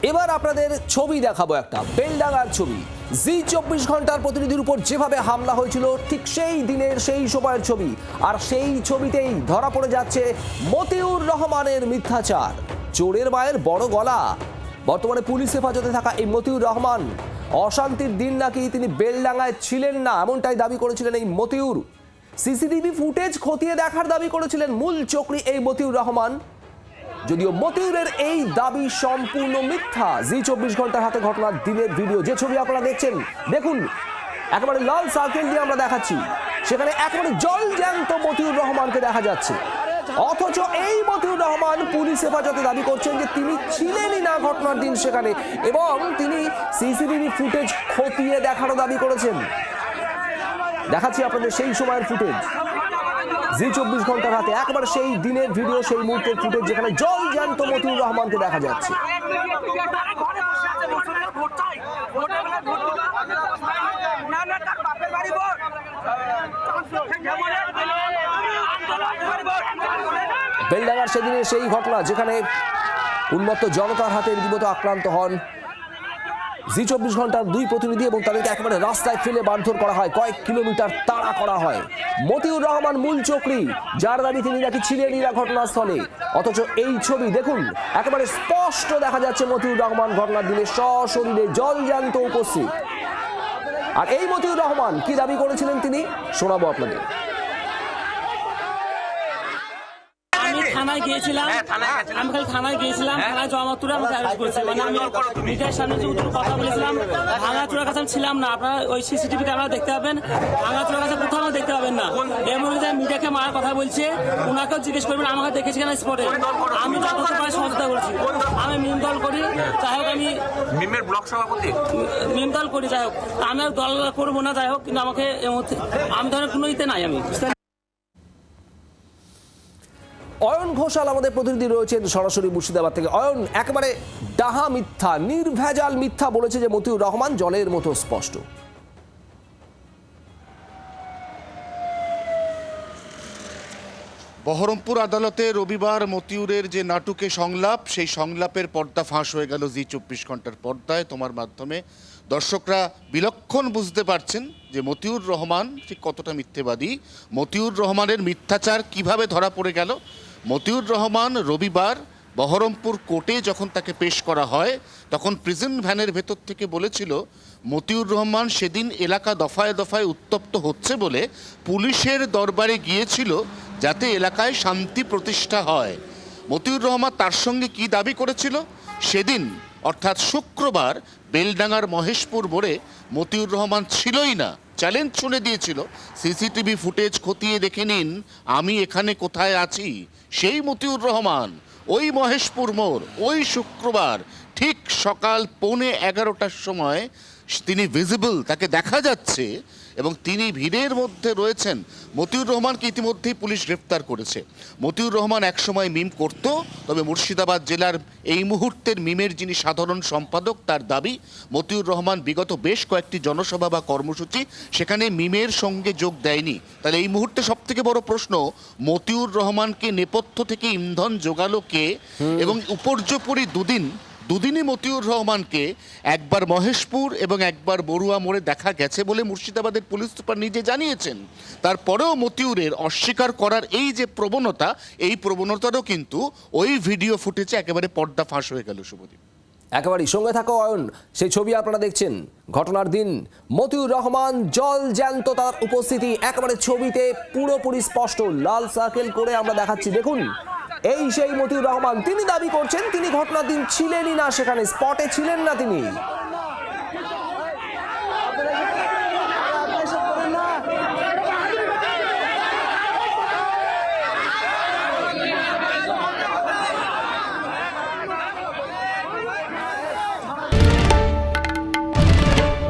এবার আপনাদের ছবি দেখাবো, একটা বেলডাঙ্গার ছবি। জি24 ঘন্টার প্রতিনিধির উপর যেভাবে হামলা হয়েছিল ঠিক সেই দিনের সেই সময়ের ছবি। আর সেই ছবিতেই ধরা পড়ে যাচ্ছে মতিউর রহমানের মিথ্যাচার। চোরের মায়ের বড় গলা। বর্তমানে পুলিশ হেফাজতে থাকা এই মতিউর রহমান অশান্তির দিন নাকি তিনি বেলডাঙ্গায় ছিলেন না, এমনটাই দাবি করেছিলেন এই মতিউর। সিসিটিভি ফুটেজ খতিয়ে দেখার দাবি করেছিলেন মূল চক্রী এই মতিউর রহমান। যদিও মতিউরের এই দাবি সম্পূর্ণ মিথ্যা। জি24 ঘন্টার হাতে ঘটনার দিনের ভিডিও, যে ছবি আপনারা দেখছেন, দেখুন একেবারে লাল সার্কেল দিয়ে আমরা দেখাচ্ছি, সেখানে একেবারে জল জ্যান্ত মতিউর রহমানকে দেখা যাচ্ছে। অথচ এই মতিউর রহমান পুলিশ হেফাজতে দাবি করছেন যে তিনি ছিলেনই না ঘটনার দিন সেখানে, এবং তিনি সিসিটিভি ফুটেজ খতিয়ে দেখারও দাবি করেছেন। দেখাচ্ছি আপনাদের সেই সময়ের ফুটেজ, জি24 ঘন্টার হাতে একেবারে সেই দিনের ভিডিও, সেই মুহূর্তের ফুটেজ, যেখানে জল জ্যান্ত মতিউর রহমানকে দেখা যাচ্ছে। বেলডাঙ্গার সেদিনের সেই ঘটনা, যেখানে উন্মত্ত জনতার হাতে রীতিমতো আক্রান্ত হন জি24 ঘন্টার দুই প্রতিনিধি, এবং তাদেরকে একেবারে রাস্তায় ফেলে মারধর করা হয়, কয়েক কিলোমিটার তাড়া করা হয়। মতিউর রহমান মূল চক্রী, যার দাবি তিনি নাকি ছিলেনই না ঘটনাস্থলে। অথচ এই ছবি দেখুন, একেবারে স্পষ্ট দেখা যাচ্ছে মতিউর রহমান ঘটনার দিনে সশরীরে জলজ্যান্ত উপস্থিত। আর এই মতিউর রহমান কি দাবি করেছিলেন তিনি শোনাবো আপনাদের। থানায় গিয়েছিলাম, আমি খালি থানায় গিয়েছিলাম, থানায় জমাতুরে আমাকে অ্যারেস্ট করেছে। মানে আমি মিডিয়ার সামনে যে কথা বলেছিলাম, ভাঙাচোরার কাছে আমি ছিলাম না। আপনারা ওই সিসিটিভি ক্যামেরা দেখতে পাবেন, ভাঙাচোরার কাছে কোথাও আমার দেখতে পাবেন না। এমন যে মিডিয়াকে মারার কথা বলছে, ওনাকেও জিজ্ঞেস করবেন আমাকে দেখেছি কেন স্পটে। আমি যতটা পারি সহযোগিতা করছি। আমি মিম দল করি, যাই হোক আমি মিমের ব্লক সভাপতি, মিম দল করি, যাই হোক আমি আর দল করবো না, যাই হোক কিন্তু আমাকে আমি ধরনের কোনো ইতে নাই আমি। অয়ন ঘোষাল আমাদের প্রতিনিধি রয়েছেন সরাসরি মুর্শিদাবাদ থেকে। অয়ন, একেবারে ডাহা মিথ্যা, নির্ভেজাল মিথ্যা বলেছে যে মতিউর রহমান, জলের মতো স্পষ্ট। বহরমপুর আদালতে রবিবার মতিউরের যে নাটুকে সংলাপ, সেই সংলাপের পর্দা ফাঁস হয়ে গেল জি24 ঘন্টার পর্দায়। তোমার মাধ্যমে দর্শকরা বিলক্ষণ বুঝতে পারছেন যে মতিউর রহমান ঠিক কতটা মিথ্যেবাদী, মতিউর রহমানের মিথ্যাচার কিভাবে ধরা পড়ে গেল। মতিউর রহমান রবিবার বহরমপুর কোর্টে যখন তাকে পেশ করা হয়, তখন প্রিজন ভ্যানের ভেতর থেকে বলেছিল মতিউর রহমান সেদিন এলাকা দফায় দফায় উত্তপ্ত হচ্ছে বলে পুলিশের দরবারে গিয়েছিল যাতে এলাকায় শান্তি প্রতিষ্ঠা হয়। মতিউর রহমান তার সঙ্গে কি দাবি করেছিল? সেদিন অর্থাৎ শুক্রবার বেলডাঙ্গার মহেশপুর মোড়ে মতিউর রহমান ছিলই না, চ্যালেঞ্জ শুনে দিয়েছিল সিসিটিভি ফুটেজ খতিয়ে দেখে নিন আমি এখানে কোথায় আছি। সেই মতিউর রহমান ওই মহেশপুর মোড় ওই শুক্রবার ঠিক সকাল 11:15টার সময় তিনি ভিজিবল, তাকে দেখা যাচ্ছে এবং তিনি ভিড়ের মধ্যে রয়েছেন। মতিউর রহমানকে ইতিমধ্যেই পুলিশ গ্রেফতার করেছে। মতিউর রহমান একসময় মিম করত, তবে মুর্শিদাবাদ জেলার এই মুহূর্তের মিমের যিনি সাধারণ সম্পাদক, তার দাবি মতিউর রহমান বিগত বেশ কয়েকটি জনসভা বা কর্মসূচি সেখানে মিমের সঙ্গে যোগ দেয়নি। তাহলে এই মুহূর্তে সব থেকে বড় প্রশ্ন, মতিউর রহমানকে নেপথ্য থেকে ইন্ধন জোগালো কে? এবং উপর্যুপরি দুদিনই মতিউর রহমানকে একবার মহেশপুর এবং একবার বড়ুয়া মোড়ে দেখা গেছে বলে মুর্শিদাবাদের পুলিশ সুপার নিজে জানিয়েছেন। তারপরেও মতিউরের অস্বীকার করার এই যে প্রবণতা, এই প্রবণতারও কিন্তু ওই ভিডিও ফুটেজে একেবারে পর্দা ফাঁস হয়ে গেল। শুভদীপ, একেবারেই সঙ্গে থাকো অয়ন, সেই ছবি আপনারা দেখছেন ঘটনার দিন মতিউর রহমান জল জ্যান্ত, তার উপস্থিতি একেবারে ছবিতে পুরোপুরি স্পষ্ট, লাল সার্কেল করে আমরা দেখাচ্ছি। দেখুন এই সেই মতিউর রহমান, তিনি দাবি করছেন তিনি ঘটনার দিন ছিলেনই না, সেখানে স্পটে ছিলেন না তিনি।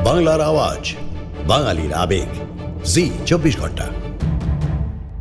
বাংলার আওয়াজ, বাঙালির আবেগ, জি24 ঘন্টা।